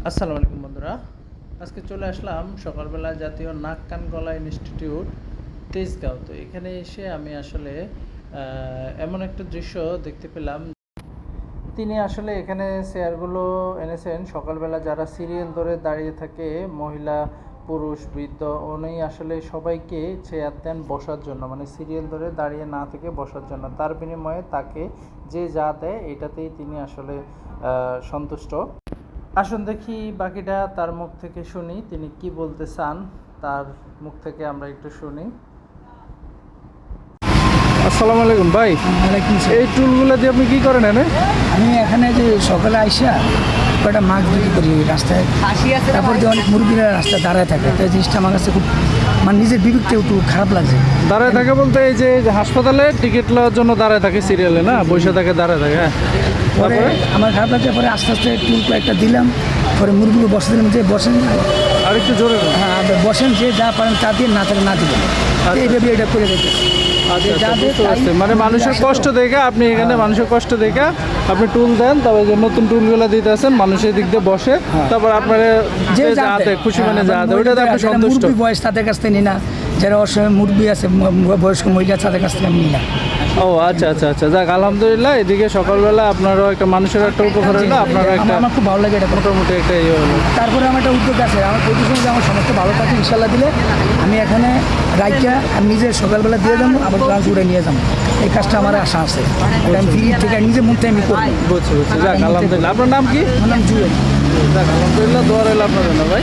আসসালামু আলাইকুম বন্ধুরা, আজকে চলে আসলাম সকালবেলা জাতীয় নাক কান গলা ইনস্টিটিউট তেজগাঁও। তো এখানে এসে আমি আসলে এমন একটা দৃশ্য দেখতে পেলাম। তিনি আসলে এখানে চেয়ারগুলো এনেছেন সকালবেলা যারা সিরিয়াল ধরে দাঁড়িয়ে থাকে, মহিলা পুরুষ বৃদ্ধ, উনি আসলে সবাইকে চেয়ার দেন বসার জন্য, মানে সিরিয়াল ধরে দাঁড়িয়ে না থেকে বসার জন্য। তার বিনিময়ে তাকে যে যা দেয় এটাতেই তিনি আসলে সন্তুষ্ট। আসুন দেখি বাকিটা তার মুখ থেকে শুনি, তিনি কি বলতে চান তার মুখ থেকে আমরা একটু শুনি। আসসালামু আলাইকুম ভাই। ওয়ালাইকুম আসসালাম। এই টুলগুলো দিয়ে আপনি কি করেন এনে? আমি এখানে যে সকালে আইসা কটা মাছ বিক্রি করি রাস্তায়, তারপর যে অনেক মুরগিরা রাস্তায় দাঁড়ায় থাকে, তো এই জিনিসটা আমার কাছে খুব মানে নিজের বিবেকটা একটু খারাপ লাগছে। দাঁড়ায় থাকে বলতে এই যে হাসপাতালে টিকিট লওয়ার জন্য দাঁড়ায় থাকে সিরিয়ালে, না বসে থাকে দাঁড়ায় থাকে। হ্যাঁ, পরে তারপরে আমার খারাপ লাগছে, পরে আস্তে আস্তে টুল কয়েকটা দিলাম, পরে মুরগিগুলো বসে দিলাম যে বসেন, আর একটু জোরে বলুন। হ্যাঁ বসেন, যে যা পারেন তা দিয়ে, না তাহলে না দিবেন, এইভাবে এটা করে রেখে আচ্ছা আচ্ছা, বুঝতে পারছি। মানে মানুষের কষ্ট দেখে আপনি এখানে মানুষের কষ্ট দেখে আপনি টুল দেন, তারপরে যে নতুন টুলগুলো দিতে আসেন মানুষের দিক দিয়ে বসে, তারপর আপনারা যে যা দেয় খুশি মানে যা দেয় ওইটাতে আপনি সন্তুষ্ট। মুরগি বয়স তাদের কাছ থেকে নিই না, যারা অসহায় মুরগি আছে বয়স্ক মহিলা তাদের কাছ থেকে আমি নিই না। ও আচ্ছা আচ্ছা আচ্ছা, যাক আলহামদুলিল্লাহ। এদিকে সকালবেলা আপনারও একটা মানুষের একটা উপকার হলো, আপনারা একটা আমার খুব ভালো লাগে এটা। মোটামুটি একটা ইয়ে হলো। তারপরে আমার একটা উদ্যোগ আছে, আমার প্রতিদিন যে আমার সমস্ত ভালো থাকে ইনশাল্লাহ দিলে আমি এখানে রাইকা আমি নিজে সকালবেলা দিয়ে যাবো, আবার লাঞ্চ উড়ে নিয়ে যাবো। এই কাজটা আমার আশা আছে, এটা আমি ফ্রি থেকে নিজে মন থেকে আমি করি। বুঝছি বুঝছি, যাক আলহামদুলিল্লাহ। আপনার নাম কি? আমার নাম জুয়েল। যাক আলহামদুলিল্লাহ, দোয়া রইল আপনার জন্য ভাই।